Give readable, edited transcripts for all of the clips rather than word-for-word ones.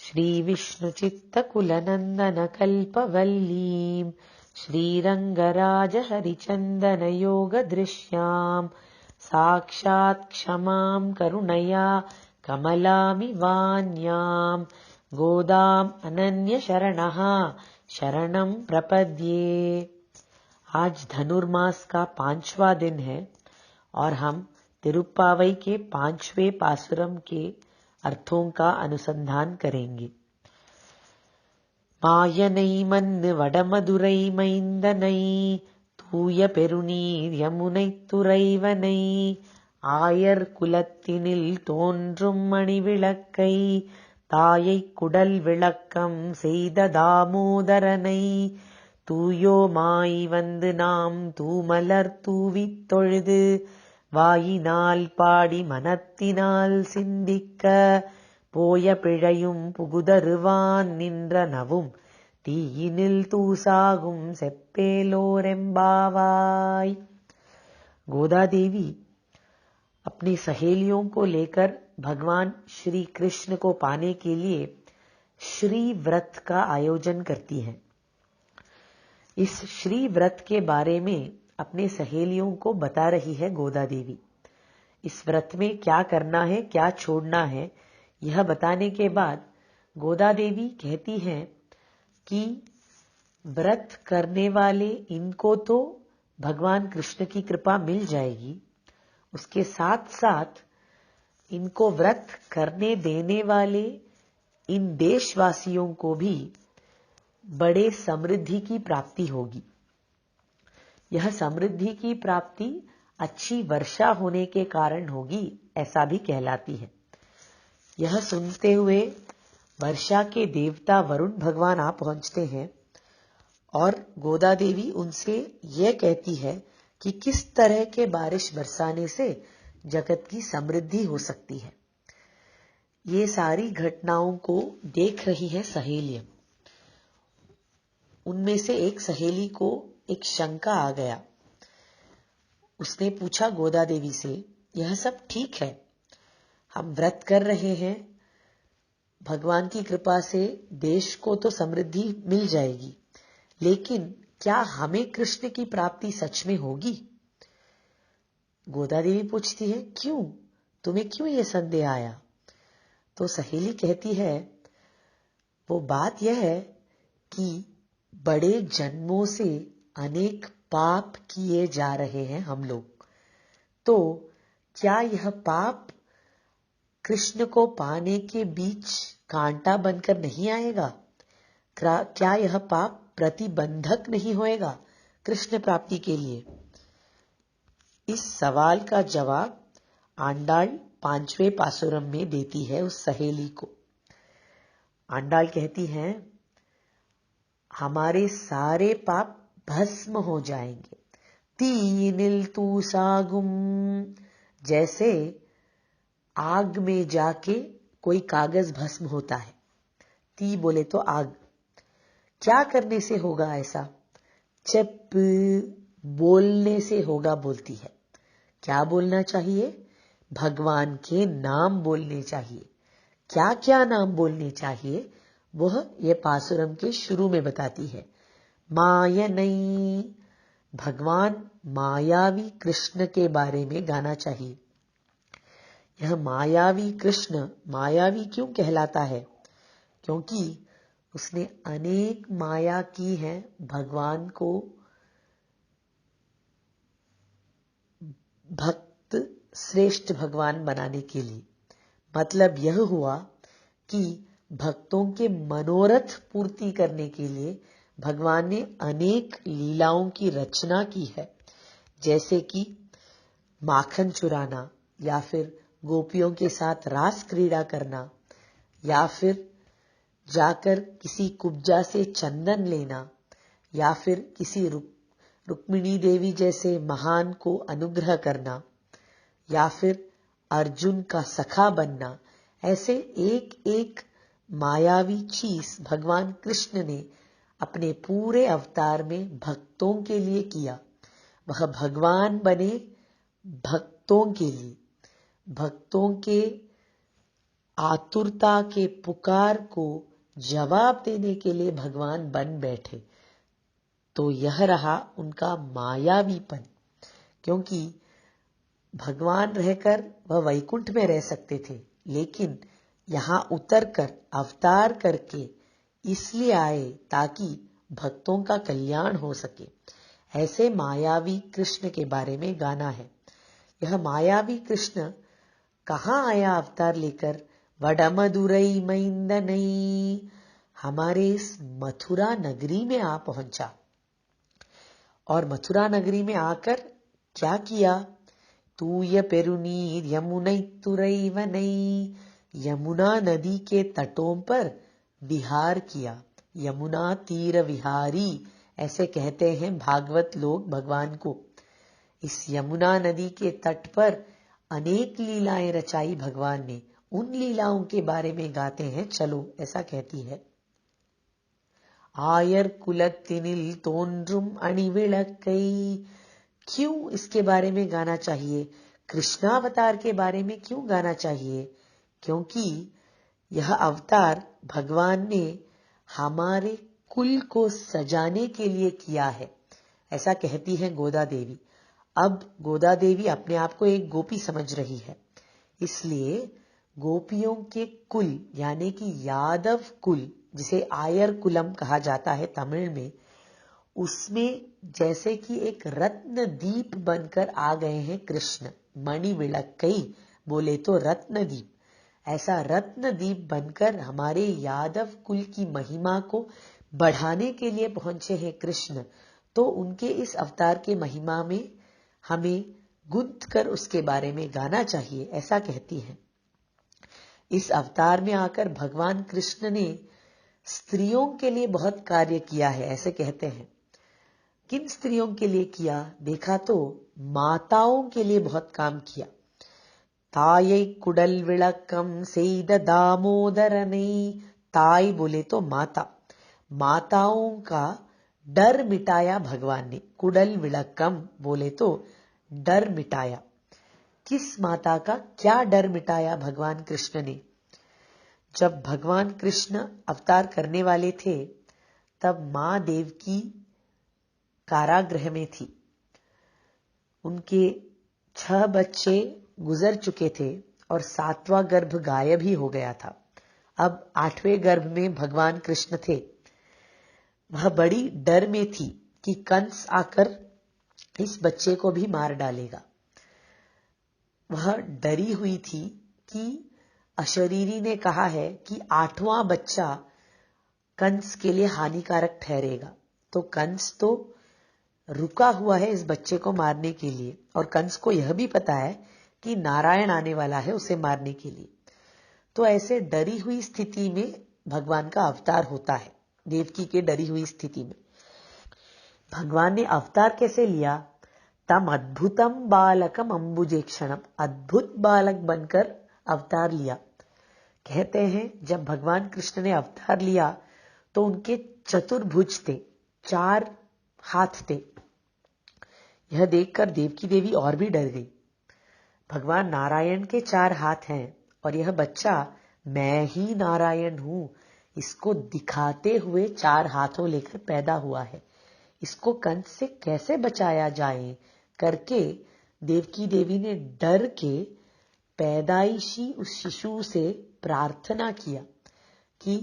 श्रीविष्णुचित्तकुलनन्दनकल्पवल्लीं श्रीरङ्गराजहरिचन्दनयोगदृश्यां साक्षात् क्षमां करुणया कमलामिवान्यां गोदाम् अनन्यशरणः शरणं प्रपद्ये। आज धनुर्मास का 5वां दिन है और हम तिरुप्पावई के 5वें पासुरम के अर्थों का अनुसंधान करेंगे। मायनै मन्नु वडमदुरै मैन्दनै தூய பெருநீர் யமுனை துறைவனை ஆயர் குலத்தினில் தோன்றும் மணிவிளக்கை தாயை குடல் விளக்கம் செய்த தாமோதரனை தூயோமாய் வந்து நாம் தூமலர் தூவித் தொழுது வாயினால் பாடி மனத்தினால் சிந்திக்க போய பிழையும் புகுதருவான் நின்றனவும் தீயினில் தூசாகும் செப்பேலோரெம்பாவாய்। गोदा देवी अपनी सहेलियों को लेकर भगवान श्री कृष्ण को पाने के लिए श्री व्रत का आयोजन करती हैं। इस श्री व्रत के बारे में अपने सहेलियों को बता रही है गोदा देवी। इस व्रत में क्या करना है, क्या छोड़ना है, यह बताने के बाद गोदा देवी कहती हैं कि व्रत करने वाले इनको तो भगवान कृष्ण की कृपा मिल जाएगी, उसके साथ साथ इनको व्रत करने देने वाले इन देशवासियों को भी बड़े समृद्धि की प्राप्ति होगी। यह समृद्धि की प्राप्ति अच्छी वर्षा होने के कारण होगी, ऐसा भी कहलाती है। यह सुनते हुए वर्षा के देवता वरुण भगवान आ पहुंचते हैं और गोदा देवी उनसे यह कहती है कि किस तरह के बारिश बरसाने से जगत की समृद्धि हो सकती है। ये सारी घटनाओं को देख रही है सहेलियां। उनमें से एक सहेली को एक शंका आ गया। उसने पूछा गोदा देवी से, यह सब ठीक है, हम व्रत कर रहे हैं, भगवान की कृपा से देश को तो समृद्धि मिल जाएगी, लेकिन क्या हमें कृष्ण की प्राप्ति सच में होगी? गोदा देवी पूछती है, क्यों, तुम्हें क्यों यह संदेह आया? तो सहेली कहती है, वो बात यह है कि बड़े जन्मों से अनेक पाप किए जा रहे हैं हम लोग, तो क्या यह पाप कृष्ण को पाने के बीच कांटा बनकर नहीं आएगा? क्या यह पाप प्रतिबंधक नहीं होएगा कृष्ण प्राप्ति के लिए? इस सवाल का जवाब आंडाल 5वें पासुरम में देती है उस सहेली को। आंडाल कहती हैं, हमारे सारे पाप भस्म हो जाएंगे। तीनिल तूसागुम, जैसे आग में जाके कोई कागज भस्म होता है। ती बोले तो आग। क्या करने से होगा ऐसा? चप बोलने से होगा बोलती है। क्या बोलना चाहिए? भगवान के नाम बोलने चाहिए। क्या क्या नाम बोलने चाहिए वह ये पासुरम के शुरू में बताती है। मायनै, भगवान मायावी कृष्ण के बारे में गाना चाहिए। यह मायावी कृष्ण मायावी क्यों कहलाता है? क्योंकि उसने अनेक माया की है भगवान को भक्त श्रेष्ठ भगवान बनाने के लिए। मतलब यह हुआ कि भक्तों के मनोरथ पूर्ति करने के लिए भगवान ने अनेक लीलाओं की रचना की है, जैसे कि माखन चुराना, या फिर गोपियों के साथ रास क्रीड़ा करना, या फिर जाकर किसी कुब्जा से चंदन लेना, या फिर किसी रुक्मिणी देवी जैसे महान को अनुग्रह करना, या फिर अर्जुन का सखा बनना। ऐसे एक एक मायावी चीज भगवान कृष्ण ने अपने पूरे अवतार में भक्तों के लिए किया। वह भगवान बने भक्तों के लिए, भक्तों के आतुरता के पुकार को जवाब देने के लिए भगवान बन बैठे। तो यह रहा उनका मायावीपन, क्योंकि भगवान रहकर वह वैकुंठ में रह सकते थे, लेकिन यहां उतरकर अवतार करके इसलिए आए ताकि भक्तों का कल्याण हो सके। ऐसे मायावी कृष्ण के बारे में गाना है। यह मायावी कृष्ण कहां आया अवतार लेकर? वडमदुरई मैंदनई, हमारे इस मथुरा नगरी में आ पहुंचा। और मथुरा नगरी में आकर क्या किया? तूय पेरुनीर यमुनई तुरई वनई, यमुना नदी के तटों पर विहार किया। यमुना तीर विहारी ऐसे कहते हैं भागवत लोग भगवान को। इस यमुना नदी के तट पर अनेक लीलाएं रचाई भगवान ने। उन लीलाओं के बारे में गाते हैं। चलो, ऐसा कहती है। आयर कुलत्तिनिल तोन्रुम अणिविளக்கை, क्यों इसके बारे में गाना चाहिए? कृष्णावतार के बारे में क्यों गाना चाहिए? क्योंकि यह अवतार भगवान ने हमारे कुल को सजाने के लिए किया है, ऐसा कहती है गोदा देवी। अब गोदा देवी अपने आप को एक गोपी समझ रही है, इसलिए गोपियों के कुल यानी कि यादव कुल, जिसे आयर कुलम कहा जाता है तमिल में, उसमें जैसे कि एक रत्न दीप बनकर आ गए हैं कृष्ण। मणिविளக்கை बोले तो रत्न दीप, ऐसा रत्न दीप बनकर हमारे यादव कुल की महिमा को बढ़ाने के लिए पहुंचे हैं कृष्ण। तो उनके इस अवतार के महिमा में हमें गुंथ कर उसके बारे में गाना चाहिए, ऐसा कहती है। इस अवतार में आकर भगवान कृष्ण ने स्त्रियों के लिए बहुत कार्य किया है, ऐसे कहते हैं। किन स्त्रियों के लिए किया? देखा तो माताओं के लिए बहुत काम किया। तायै कुडल विளக்கம் செய்த दामोदरனை, ताई बोले तो माता, माताओं का डर मिटाया भगवान ने। कुडल विளக்கம் बोले तो डर मिटाया। किस माता का क्या डर मिटाया भगवान कृष्ण ने? जब भगवान कृष्ण अवतार करने वाले थे तब मां देवकी कारागृह में थी। उनके 6 बच्चे गुजर चुके थे और 7वां गर्भ गायब ही हो गया था। अब 8वें गर्भ में भगवान कृष्ण थे। वह बड़ी डर में थी कि कंस आकर इस बच्चे को भी मार डालेगा। वह डरी हुई थी कि अशरीरी ने कहा है कि 8वां बच्चा कंस के लिए हानिकारक ठहरेगा। तो कंस तो रुका हुआ है इस बच्चे को मारने के लिए, और कंस को यह भी पता है कि नारायण आने वाला है उसे मारने के लिए। तो ऐसे डरी हुई स्थिति में भगवान का अवतार होता है। देवकी के डरी हुई स्थिति में भगवान ने अवतार कैसे लिया? तम अद्भुतम बालकम अंबुजेक्षणम, अद्भुत बालक बनकर अवतार लिया। कहते हैं जब भगवान कृष्ण ने अवतार लिया तो उनके चतुर्भुज थे, 4 हाथ थे। यह देखकर देवकी देवी और भी डर गई। भगवान नारायण के 4 हाथ हैं और यह बच्चा मैं ही नारायण हूं, इसको दिखाते हुए 4 हाथों लेकर पैदा हुआ है। इसको कंस से कैसे बचाया जाए करके देवकी देवी ने डर के पैदाइशी उस शिशु से प्रार्थना किया कि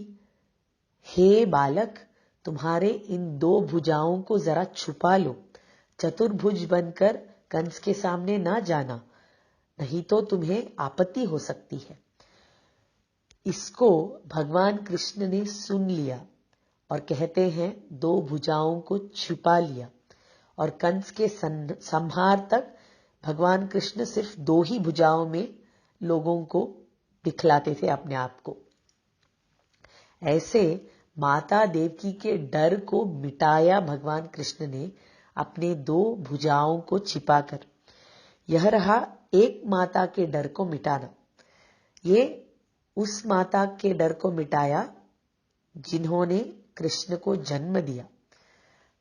हे बालक, तुम्हारे इन 2 भुजाओं को जरा छुपा लो, चतुर्भुज बनकर कंस के सामने ना जाना, नहीं तो तुम्हें आपत्ति हो सकती है। इसको भगवान कृष्ण ने सुन लिया और कहते हैं 2 भुजाओं को छुपा लिया, और कंस के संहार तक भगवान कृष्ण सिर्फ 2 ही भुजाओं में लोगों को दिखलाते थे अपने आप को। ऐसे माता देवकी के डर को मिटाया भगवान कृष्ण ने अपने 2 भुजाओं को छिपाकर। यह रहा एक माता के डर को मिटाना। ये उस माता के डर को मिटाया जिन्होंने कृष्ण को जन्म दिया।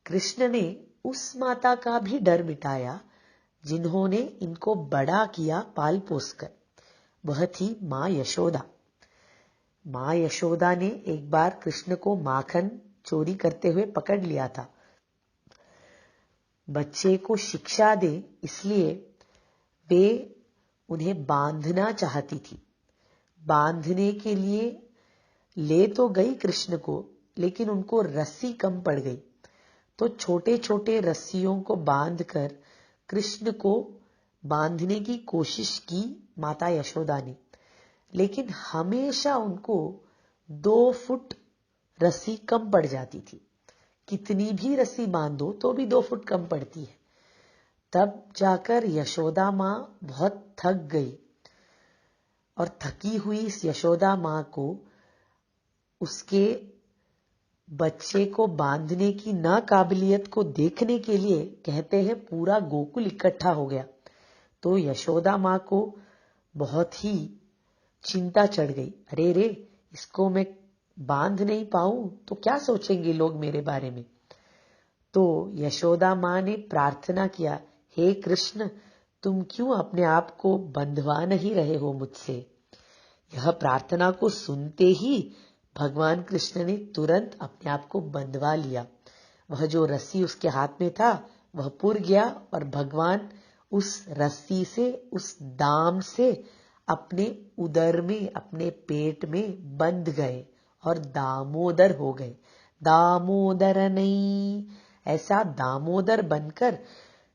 कृष्ण ने उस माता का भी डर मिटाया जिन्होंने इनको बड़ा किया पाल पोस कर। वह थी मां यशोदा। माँ यशोदा ने एक बार कृष्ण को माखन चोरी करते हुए पकड़ लिया था। बच्चे को शिक्षा दे इसलिए वे उन्हें बांधना चाहती थी। बांधने के लिए ले तो गई कृष्ण को, लेकिन उनको रस्सी कम पड़ गई, तो छोटे छोटे रस्सियों को बांधकर कृष्ण को बांधने की कोशिश की माता यशोदा ने, लेकिन हमेशा उनको 2 फुट रस्सी कम पड़ जाती थी। कितनी भी रस्सी बांधो तो भी 2 फुट कम पड़ती है। तब जाकर यशोदा माँ बहुत थक गई और थकी हुई इस यशोदा माँ को उसके बच्चे को बांधने की नाकाबिलियत को देखने के लिए कहते हैं पूरा गोकुल इकट्ठा हो गया। तो यशोदा माँ को बहुत ही चिंता चढ़ गई। अरे रे, इसको मैं बांध नहीं पाऊं तो क्या सोचेंगे लोग मेरे बारे में। तो यशोदा माँ ने प्रार्थना किया, हे कृष्ण, तुम क्यों अपने आप को बंधवा नहीं रहे हो मुझसे। यह प्रार्थना को सुनते ही भगवान कृष्ण ने तुरंत अपने आप को बंधवा लिया। वह जो रस्सी उसके हाथ में था वह पुर गया और भगवान उस रस्सी से, उस दाम से अपने उदर में, अपने पेट में बंध गए और दामोदर हो गए। दामोदर नहीं, ऐसा दामोदर बनकर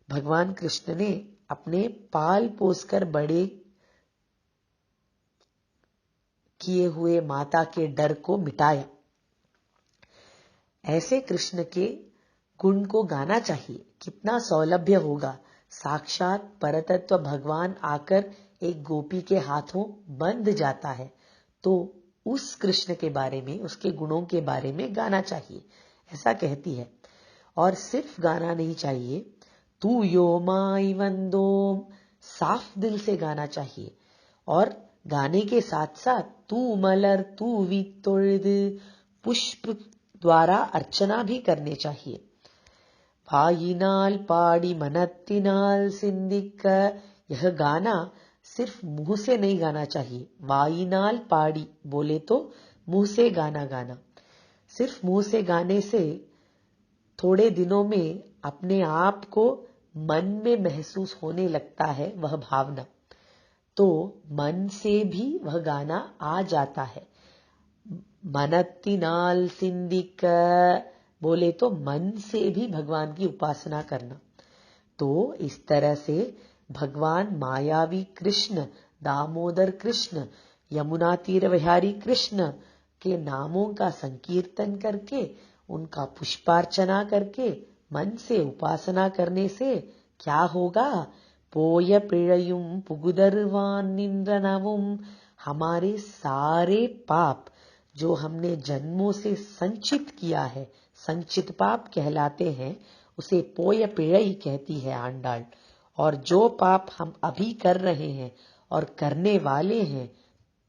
भगवान कृष्ण ने अपने पाल पोसकर बड़े किए हुए माता के डर को मिटाया। ऐसे कृष्ण के गुण को गाना चाहिए। कितना सौलभ्य होगा। साक्षात परतत्व भगवान आकर एक गोपी के हाथों बंध जाता है, तो उस कृष्ण के बारे में, उसके गुणों के बारे में गाना चाहिए, ऐसा कहती है। और सिर्फ गाना नहीं चाहिए, तू यो माई वंदोम, साफ दिल से गाना चाहिए। और गाने के साथ साथ तू मलर तू वितोड़, पुष्प द्वारा अर्चना भी करने चाहिए। वायिनाल पाड़ी मनत्तिनाल सिंधिक, यह गाना सिर्फ मुंह से नहीं गाना चाहिए। वायिनाल पाड़ी बोले तो मुंह से गाना। सिर्फ मुंह से गाने से थोड़े दिनों में अपने आप को मन में महसूस होने लगता है वह भावना, तो मन से भी वह गाना आ जाता है। मनत्तिनाल सिंधिक बोले तो मन से भी भगवान की उपासना करना। तो इस तरह से भगवान मायावी कृष्ण, दामोदर कृष्ण, यमुना तीर विहारी कृष्ण के नामों का संकीर्तन करके, उनका पुष्पार्चना करके, मन से उपासना करने से क्या होगा। पोय पिഴയും पुगुदरवान निंद्रनवुम, हमारे सारे पाप जो हमने जन्मों से संचित किया है, संचित पाप कहलाते हैं, उसे पोय पिഴை कहती है आंडाल। और जो पाप हम अभी कर रहे हैं और करने वाले हैं,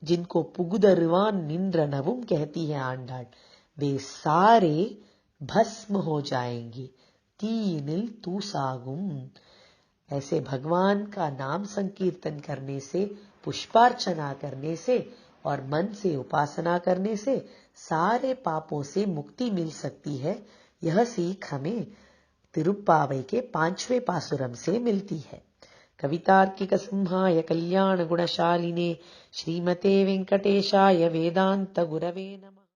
जिनको पुगुदरवान निंद्रनवुम कहती है आंडाल, वे सारे भस्म हो जाएंगे। तीनिल तूसागुम, ऐसे भगवान का नाम संकीर्तन करने से, पुष्पार्चना करने से और मन से उपासना करने से सारे पापों से मुक्ति मिल सकती है। यह सीख हमें तिरुप्पावई के 5वें पासुरम से मिलती है। कवितार्किक सिंहाय कल्याण गुणशालिने श्रीमते वेंकटेशाय वेदांत गुरवे नमः।